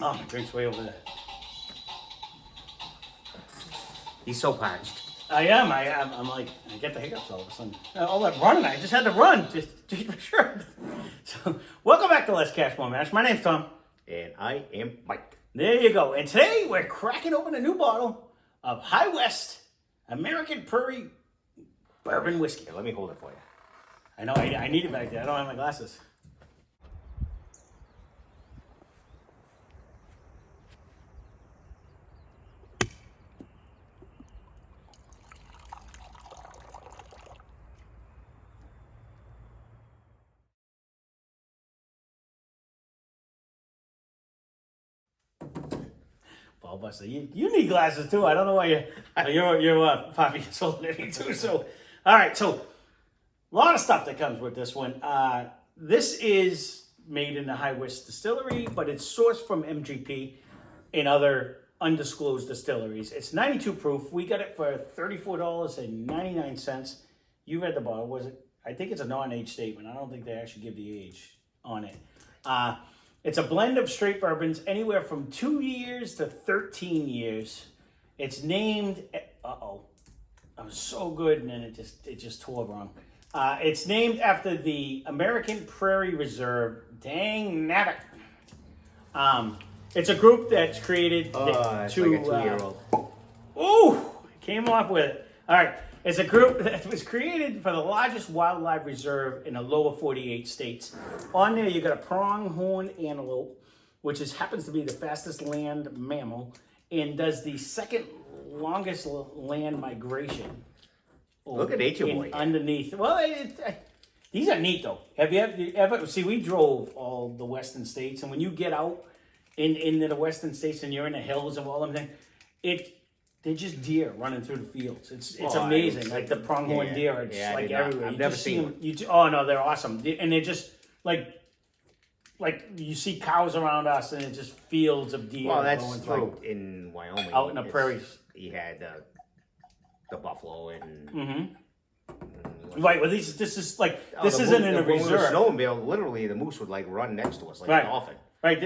Oh, my drink's way over there. He's so parched. I am. I'm like, I get the hiccups all of a sudden. All that running, I just had to run just for sure. So, welcome back to Less Cash, More Mash. My name's Tom. And I am Mike. There you go. And today we're cracking open a new bottle of High West American Prairie Bourbon whiskey. Here, let me hold it for you. I know, I need it back there. I don't have my glasses. Ball buster, you need glasses too. I don't know why you're 5 years older than me too. So, all right. So, a lot of stuff that comes with this one. This is made in the High West Distillery, but it's sourced from MGP and other undisclosed distilleries. It's 92 proof. We got it for $34.99. You read the bottle. Was it? I think it's a non-age statement. I don't think they actually give the age on it. It's a blend of straight bourbons, anywhere from 2 years to 13 years. It's named. I was so good, and then it just tore wrong. It's named after the American Prairie Reserve. Dang nabbit. It's a group that's created It's like a 2-year-old. Ooh, came off with it. All right. It's a group that was created for the largest wildlife reserve in the lower 48 states. On there, you got a pronghorn antelope, which happens to be the fastest land mammal and does the second longest land migration. Look at Nature Boy. Underneath. Well, these are neat, though. Have you ever... See, we drove all the western states, and when you get out into the western states and you're in the hills of all of them, they're just deer running through the fields. It's amazing. Like the pronghorn deer, it's like everywhere. I've never seen them. Oh no, they're awesome. And they're just like you see cows around us, and it's just fields of deer going through. Like in Wyoming. Out in the prairies. You had the buffalo and. Mm-hmm. Right. Well, this is like this isn't in a reserve. Snowmobile, literally, the moose would like run next to us like a dolphin. Right.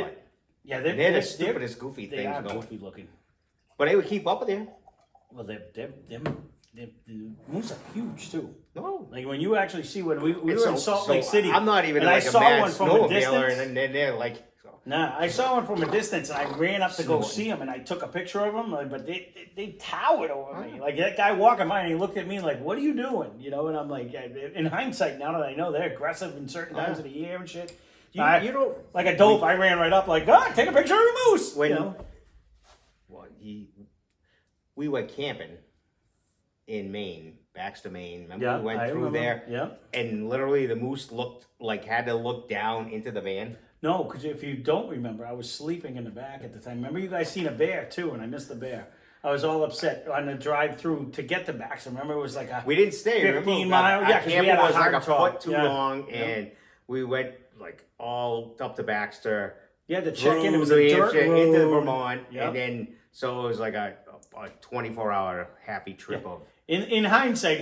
They're the stupidest, goofy things. They are going. goofy looking. But they would keep up with you. Well, the moose are huge too. No, like when you actually see when we were in Salt Lake City. I'm not even like a mad snowmobiler, and then they're like. Nah, I saw one from a distance, and I ran up to go see him, and I took a picture of him. But they towered over me. Like that guy walking by, and he looked at me like, "What are you doing?" You know, and I'm like, in hindsight, now that I know they're aggressive in certain times of the year and shit. You don't like a dope. I ran right up like, "God, take a picture of a moose." When, you know? Well, we went camping in Maine, Baxter, Maine. Remember we went through there? Yeah. And literally the moose had to look down into the van. No, because if you don't remember, I was sleeping in the back at the time. Remember you guys seen a bear too, and I missed the bear. I was all upset on the drive through to get to Baxter. Remember it was like we didn't stay. 15 miles. Yeah, because we had was like a foot too long, and we went like all up to Baxter. Yeah, the check-in. It was a dirt road. Into Vermont, and then so it was like a 24-hour happy trip of. In hindsight,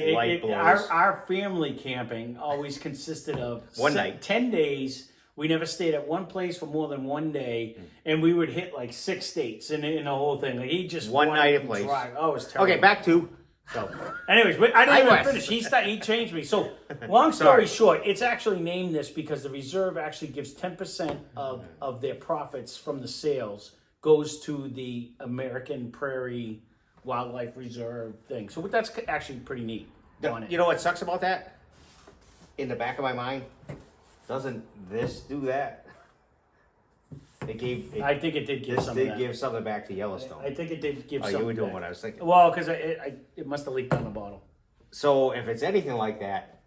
our family camping always consisted of one night, 10 days. We never stayed at one place for more than one day, and we would hit like 6 states in the whole thing. Like he just one night at place. Oh, it was terrible. Okay, back to. So, anyways, I didn't even finish. He changed me. So, long story short, it's actually named this because the reserve actually gives 10% of their profits from the sales goes to the American Prairie Wildlife Reserve thing. So that's actually pretty neat. You know what sucks about that? In the back of my mind, doesn't this do that? I think it did give some. This did give something back to Yellowstone. I think it did give something. You were doing back. what I was thinking. Well, because it must have leaked down the bottle. So if it's anything like that,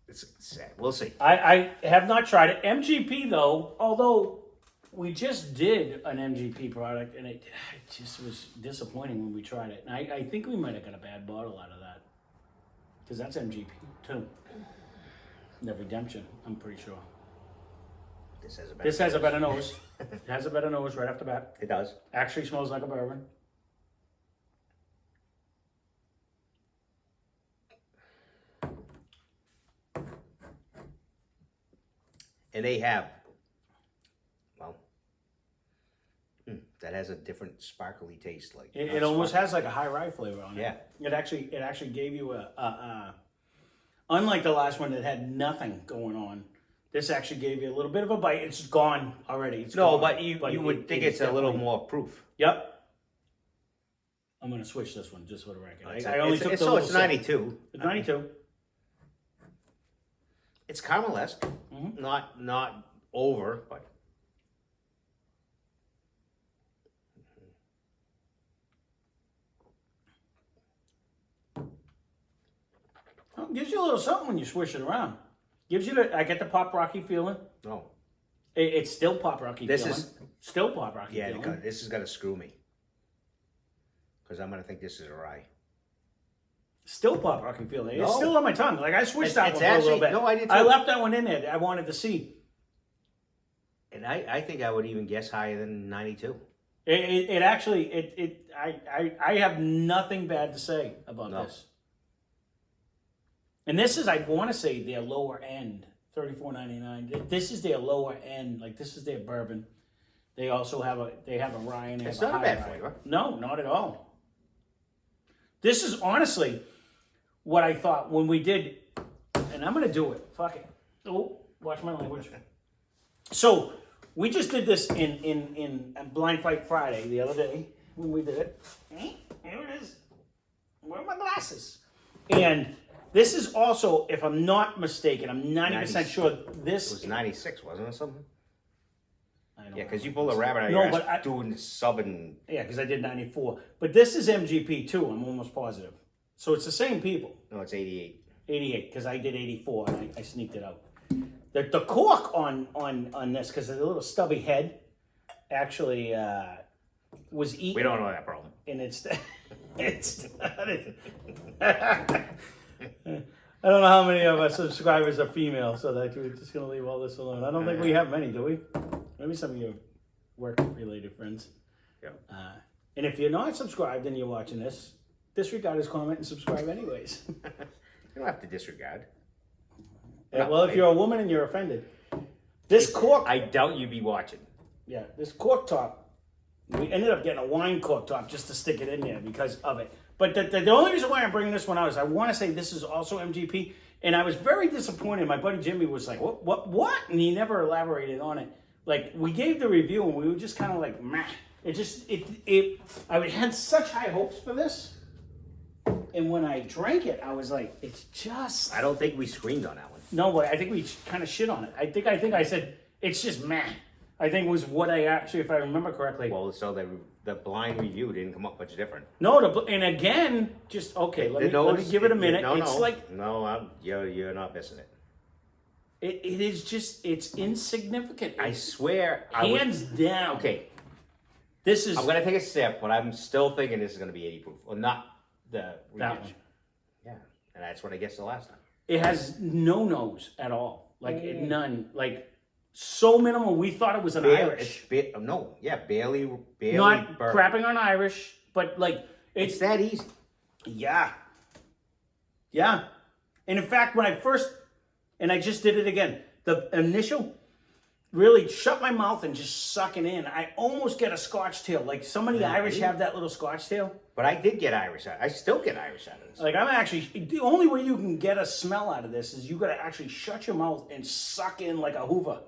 it's sad. We'll see. I have not tried it. MGP though, although we just did an MGP product, and it just was disappointing when we tried it. And I think we might have got a bad bottle out of that because that's MGP too. The Redemption, I'm pretty sure. This has a better nose. It has a better nose right off the bat. It does. Actually smells like a bourbon. And they have, well, That has a different sparkly taste, like It almost has like a high rye flavor on it. Yeah. It actually gave you unlike the last one that had nothing going on. This actually gave you a little bit of a bite. It's gone already. It's No, gone, but you would think it's a little more proof. Yep. I'm gonna switch this one just for the record. I only took the so little it's sip. 92. It's 92. It's caramel-esque, not over, but Well, it gives you a little something when you swish it around. Gives you I get the pop rocky feeling. no. It's still pop rocky This feeling. is- Still pop rocky Yeah, feeling. this is gonna screw me because I'm gonna think this is a rye. Still pop rocky feeling. It's No. still on my tongue. Like I switched that It's one for a little actually- bit. no, I did too. I left that one in there. I wanted to see. And I think I would even guess higher than 92. It actually I have nothing bad to say about No. this. And this is, I want to say, their lower end, $34.99. This is their lower end. Like this is their bourbon. They also have a rye and they It's have not a high bad rye. flavor. No, not at all. This is honestly what I thought when we did, and I'm gonna do it. Fuck it. Oh, watch my language. So we just did this in Blind Fight Friday the other day when we did it. Here it is. Where are my glasses? And this is also, if I'm not mistaken, I'm 90% sure It this. was 96, wasn't it, something? I don't Yeah, know. because you pulled a rabbit out of No, your but ass doing subbing. Yeah, because I did 94. But this is MGP too, I'm almost positive. So it's the same people. No, it's 88. 88, because I did 84 and I sneaked it out. The cork on this, because of the little stubby head, actually was eaten. We don't know that problem. And it's I don't know how many of our subscribers are female, so that we're just gonna leave all this alone. I don't think we have many, do we? Maybe some of your work-related friends. Yeah. And if you're not subscribed and you're watching this, disregard his comment and subscribe anyways. You don't have to disregard. Well, if you're a woman and you're offended, this cork, I doubt you'd be watching. yeah, this cork top, we ended up getting a wine cork top just to stick it in there because of it. But the only reason why I'm bringing this one out is I want to say this is also MGP, and I was very disappointed. My buddy Jimmy was like, what? And he never elaborated on it. Like, we gave the review, and we were just kind of like, meh. I had such high hopes for this, and when I drank it, I was like, it's just... I don't think we screamed on that one. No, but I think we kind of shit on it. I think I said, it's just meh. I think was what I actually, if I remember correctly. Well, so the blind review didn't come up much different. No, and again, just, okay, let me give it a minute. You're not missing it. It is just, it's insignificant. I swear. Hands down. Okay, This is... I'm going to take a sip, but I'm still thinking this is going to be 80 proof. Or not the That one. Yeah, and that's what I guessed the last time. It has no nose at all. Like, none. Like, so minimal. We thought it was an Irish. Barely Not bourbon. crapping on Irish, but like, It's that easy. Yeah. Yeah. And in fact, when I first, and I just did it again, the initial really shut my mouth and just sucking in, I almost get a Scotch tail. Like some of the Irish have that little Scotch tail. But I did get Irish out. I still get Irish out of this. Like I'm actually, the only way you can get a smell out of this is you got to actually shut your mouth and suck in like a Hoover.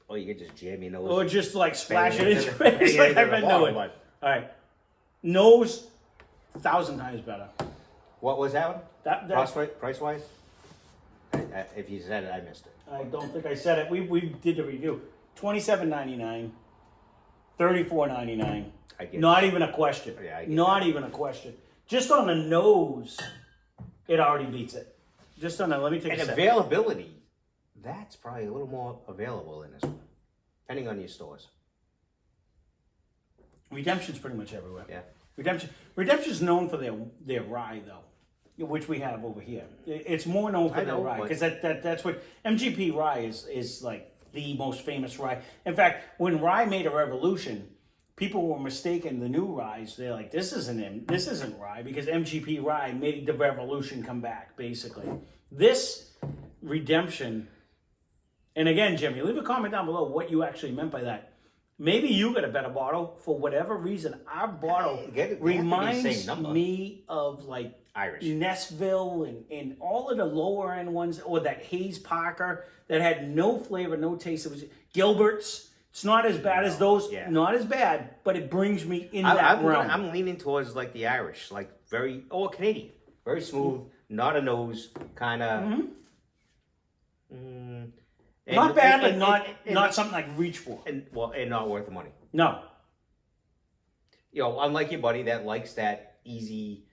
Or you could just jam your nose. Or just like splash Bang it into your face like I've been doing. All right. Nose, 1,000 times better. What was that one? That Price wise? If you said it, I missed it. I don't think I said it. We did the review. $27.99, $34.99. I get Not even a question. Yeah, I get Not even a question. Just on the nose, it already beats it. Just on the, let me take And a sip. availability, that's probably a little more available in this one, depending on your stores. Redemption's pretty much everywhere. Yeah. Redemption's known for their rye though, which we have over here. It's more known for I their know, rye but- because that's what MGP rye is like the most famous rye. In fact, when rye made a revolution, people were mistaken the new ryes. They're like, this isn't rye because MGP rye made the revolution come back. Basically, this Redemption, and again, Jimmy, leave a comment down below what you actually meant by that. maybe you got a better bottle. For whatever reason, our bottle They have to be the reminds same number. me of like Irish. Nestville and all of the lower end ones, or that Hayes Parker that had no flavor, no taste. It was Gilbert's. It's not as bad as those. Yeah. Not as bad, but it brings me in that realm. I'm leaning towards like the Irish, like Canadian, very smooth, not a nose, kind of. Not bad, but not something I can reach for. And not worth the money. No. Unlike your buddy that likes that easy,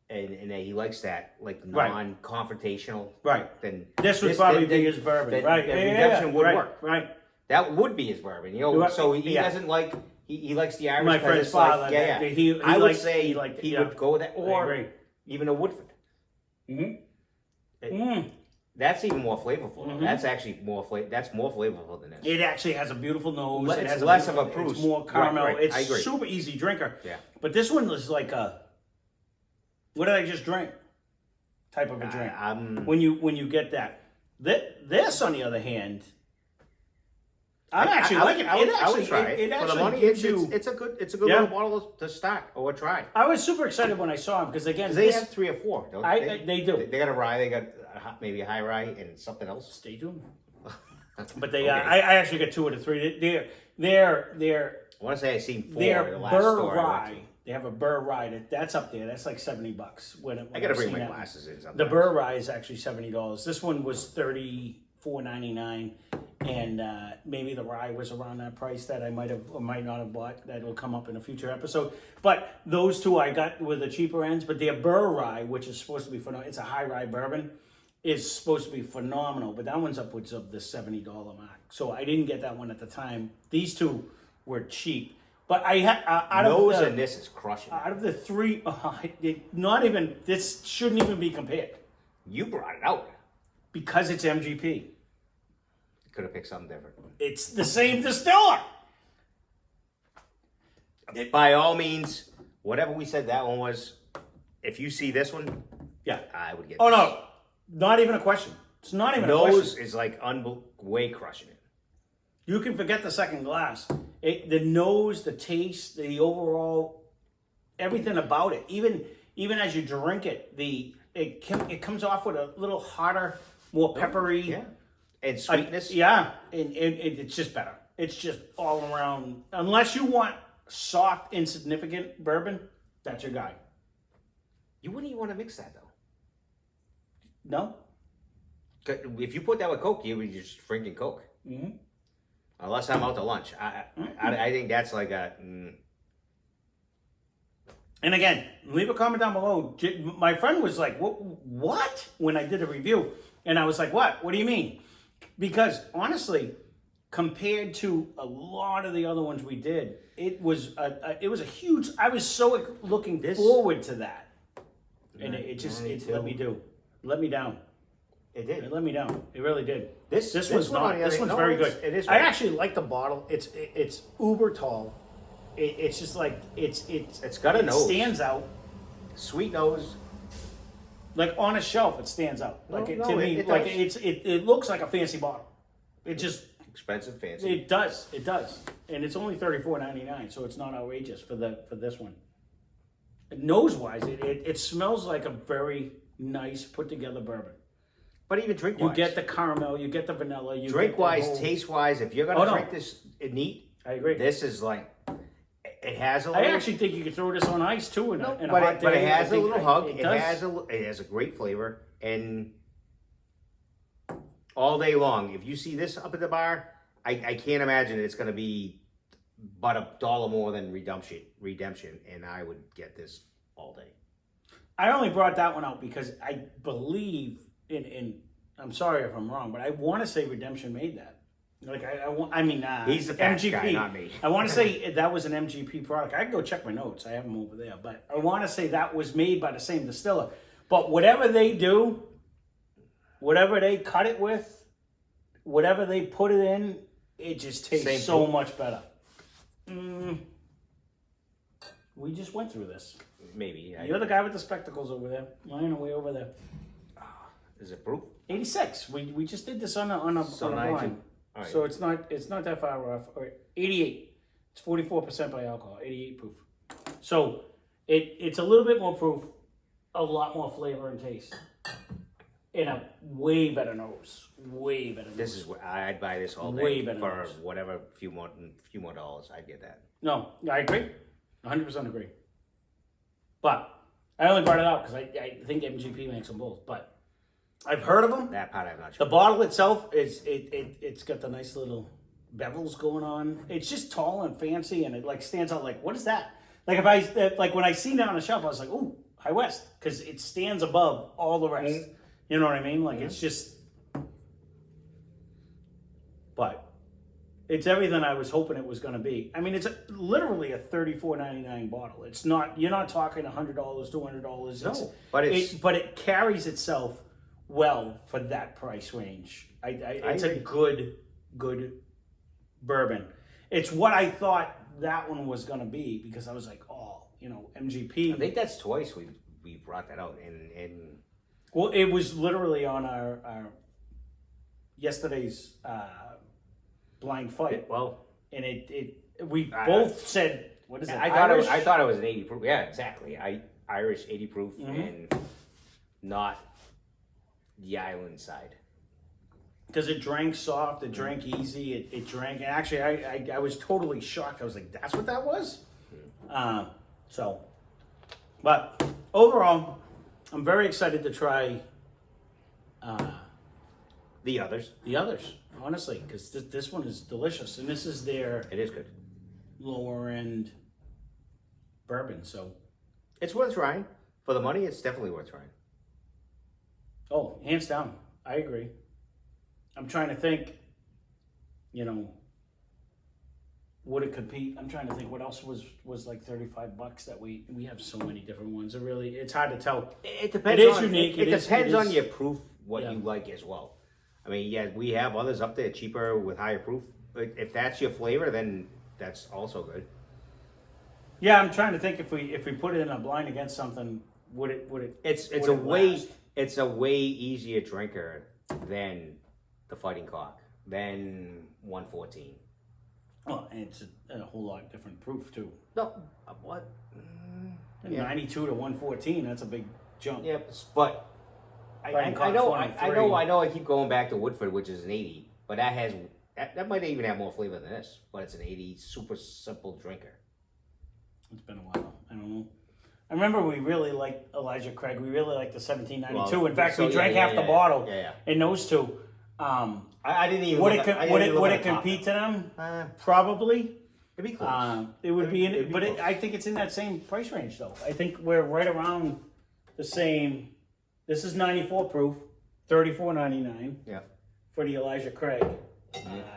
and he likes that like non-confrontational. Right. Then this would probably be his bourbon. Right. Then redemption would work. Right. That would be his bourbon. So he doesn't like. He likes the Irish. My friend's father. I would say he would go with that, I or agree. even a Woodford. That's even more flavorful. That's actually more That's more flavorful than this. It actually has a beautiful nose. It's it has less of a Proust. It's more caramel. Right. It's I agree. super easy drinker. Yeah. But this one was like a, what did I just drink? Type of a drink. When you get that. This on the other hand, I'm actually liking it. I would try it. It For the actually money, gives you. it's a good little bottle to start or try. I was super excited when I saw him because again, They have 3 or 4. Don't they? They do. They got a rye. They got maybe a high rye and something else. Stay tuned. But they, I actually got 2 of the 3. They're I want to say I seen 4 They're in the last Burr store. Rye. They have a Burr Rye that's up there. That's like $70. I gotta bring my glasses in. Sometimes. The Burr Rye is actually $70. This one was $34.99, and maybe the rye was around that price that I might have or might not have bought. That will come up in a future episode. But those 2 I got with the cheaper ends. But their Burr Rye, which is supposed to be phenomenal, it's a high rye bourbon, is supposed to be phenomenal. But that one's upwards of the $70 mark. So I didn't get that one at the time. These 2 were cheap. But I and this is crushing. Out of the 3, not even this shouldn't even be compared You brought it out because it's MGP. You could have picked something different. It's the same distiller. By all means, whatever we said that one was. If you see this one, Yeah, I would get. Oh this. no, not even a question. It's not even a question. Nose is like way crushing it. You can forget the second glass. The nose, the taste, the overall, everything about it. Even as you drink it, it comes off with a little hotter, more peppery. Yeah. And sweetness. And it's just better. It's just all around. Unless you want soft, insignificant bourbon, that's your guy. You wouldn't even want to mix that though. No? If you put that with Coke, you would be just drinking Coke. Mm-hmm. Unless I'm out to lunch. I think that's like a... And again, leave a comment down below. My friend was like, what? When I did a review. And I was like, what? What do you mean? Because honestly, compared to a lot of the other ones we did, it was a huge... I was so looking forward to that. And it let me down. It did. It let me down. It really did. This one's not. This one's very good. It is. I actually like the bottle. It's uber tall. It's just like it's got a nose. It stands out. Sweet nose. Like on a shelf, it stands out. Like it looks like a fancy bottle. It just expensive, fancy. It does, and it's only $34.99, so it's not outrageous for this one. Nose wise, it smells like a very nice put together bourbon. But even drink wise, you get the caramel, you get the vanilla. You drink get wise, taste wise. If you're gonna drink this neat, I agree. This is like it has a little. I actually think you could throw this on ice too in a hot day. But it has a little hug. It has a great flavor, and all day long, if you see this up at the bar, I can't imagine it's going to be but $1 more than Redemption, and I would get this all day. I only brought that one out because I believe in I'm sorry if I'm wrong, but I want to say Redemption made that. Like he's the fast MGP. guy, not me. I want to say that was an MGP product. I can go check my notes. I have them over there, but I want to say that was made by the same distiller. But whatever they do, whatever they cut it with, whatever they put it in, it just tastes so much better. We just went through this. Maybe. You're the guy with the spectacles over there. Mine are way over there. Is it proof? 86. We just did this on a blind. Right. So it's not that far off. Or 88. It's 44% by alcohol, 88 proof. So it's a little bit more proof, a lot more flavor and taste, and a way better nose. Way better nose. This is what I'd buy this all day Way better for nose. whatever few more dollars. I'd get that. No, I agree. 100% agree. But I only brought it out because I think MGP makes them both. But I've heard of them. That part I'm not The sure. bottle itself it's got the nice little bevels going on. It's just tall and fancy, and it like stands out. Like, what is that? Like when I seen it on the shelf, I was like, "Ooh, High West," because it stands above all the rest. Mm-hmm. You know what I mean? Like it's just. But it's everything I was hoping it was going to be. I mean, it's literally a $34.99 bottle. It's not. You're not talking $100, $200. No, but but it carries itself well for that price range. It's a good bourbon. It's what I thought that one was going to be because I was like, oh, MGP. I think that's twice we brought that out, and Well, it was literally on our yesterday's blind fight. well, And we both said, what is it? I thought it was an 80 proof. Yeah, exactly. Irish 80 proof and not the island side. Because it drank soft, it drank easy, it drank. And actually, I was totally shocked. I was like, that's what that was? But overall, I'm very excited to try The others. the others, honestly, because this one is delicious. And this is their It is good. lower end bourbon. So, It's worth trying. For the money, it's definitely worth trying. oh, hands down, I agree. I'm trying to think, would it compete? I'm trying to think what else was like $35 that we have so many different ones. It's hard to tell. It depends. It is unique. It It depends is- on your proof, what Yeah. you like as well. I mean, yeah, we have others up there cheaper with higher proof. If that's your flavor, then that's also good. Yeah, I'm trying to think if we put it in a blind against something, would it? It's would a it way last? it's a way easier drinker than the Fighting Cock, than 114. Well, and it's a whole lot different proof too. No, what? Yeah. 92 to 114. That's a big jump. Yeah, but Fighting I Cock know 23. I know I keep going back to Woodford, which is an 80, but that might even have more flavor than this. But it's an 80, super simple drinker. It's been a while. I don't know. I remember we really liked Elijah Craig. We really liked the 1792. Well, In fact, so we drank yeah, half the bottle Yeah. in those two. I didn't even. Would look it at- I didn't even look would at it the top. compete to them? Uh, Probably. It'd be close. It would be, It'd be but close. I think it's in that same price range though. I think we're right around the same. This is 94 proof, $34.99 Yeah. for the Elijah Craig,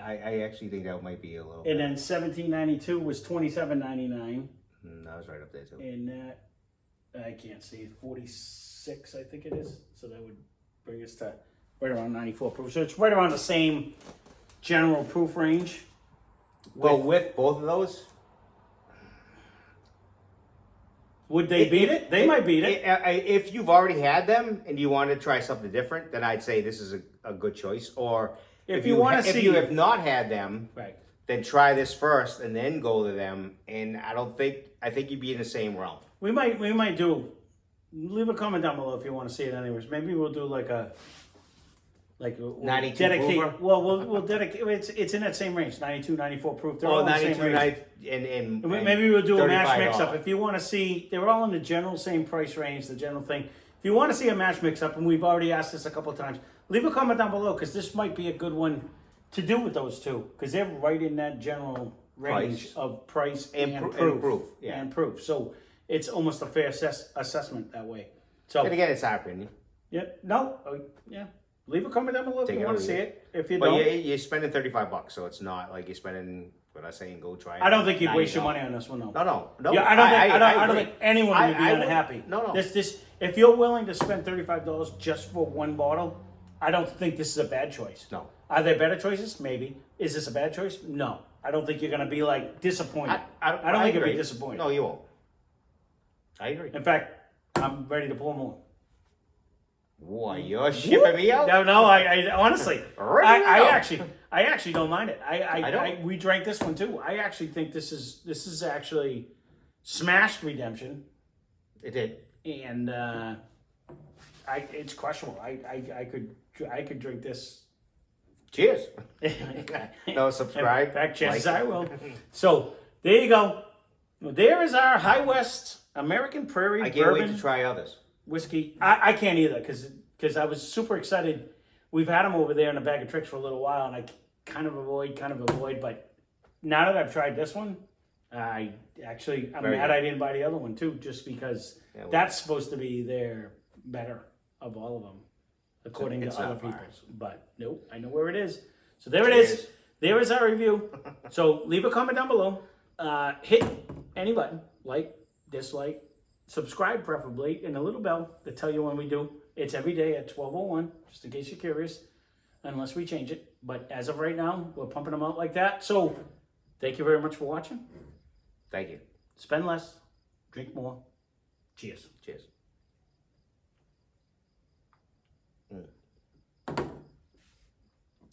I actually think that might be a little. and then 1792 was $27.99, That was right up there too. and that I can't see 46. I think it is. So that would bring us to right around 94 proof. So it's right around the same general proof range. Well, with both of those, Would they beat it? They might beat it. If you've already had them and you want to try something different, then I'd say this is a good choice. Or If you wanna if see- you have not had them, Right. then try this first and then go to them. And I think you'd be in the same realm. We might do. Leave a comment down below if you want to see it. Anyways, maybe we'll do we'll 92 dedicate. proofer? Well, we'll dedicate. It's in that same range, 92, 94 proof. They're all Oh, in the same 92 range. and Maybe we'll do a mash $35. mix up. If you want to see, they're all in the general same price range, the general thing. If you want to see a mash mix up, and we've already asked this a couple of times, leave a comment down below because this might be a good one to do with those two because they're right in that general range Price. of price and, And proof. proof, yeah. And proof. So it's almost a fair assessment that way. So And again, it's our opinion. yeah, no, yeah. Leave a comment down below if Take you it want or to see leave it. If you But don't, you're spending $35, so it's not like you're spending. What I saying, go try it. I don't think you'd waste your $90. money on this one though. No. Yeah, I don't agree. think anyone would be I would- unhappy. no. This if you're willing to spend $35 just for one bottle, I don't think this is a bad choice. No. Are there better choices? Maybe. Is this a bad choice? No. I don't think you're gonna be like disappointed. I don't think you'll be agree. disappointed. No, you won't. I agree. In fact, I'm ready to pour more. Boy, you're shipping me out. No, I honestly, Ready to go. I actually don't mind it. I don't. We drank this one too. I actually think this is actually smashed redemption, It did. and it's crushable. I could drink this. Cheers. No, No, subscribe. In fact, chances like. I will. So there you go. There is our High West American Prairie I can't Bourbon wait to try others. whiskey. I can't either because I was super excited. We've had them over there in a bag of tricks for a little while, and I kind of avoid. But now that I've tried this one, I'm Very mad good. I didn't buy the other one too, just because well- that's supposed to be their better of all of them, according It's to other not far. people's. But nope, I know where it is. So there it is. Cheers. There is our review. So leave a comment down below. Hit any button, like, dislike, subscribe preferably, and a little bell to tell you when we do. It's every day at 12:01, just in case you're curious, unless we change it. But as of right now, we're pumping them out like that. So thank you very much for watching. Thank you. Spend less, drink more. Cheers. Cheers.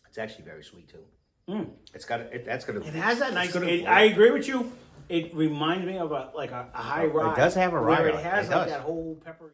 It's actually very sweet too. It's got that's gonna. It has that nice. gonna- I agree with you. It reminds me of a high rye. It does have a rye where it on it. has It like does. that whole peppery.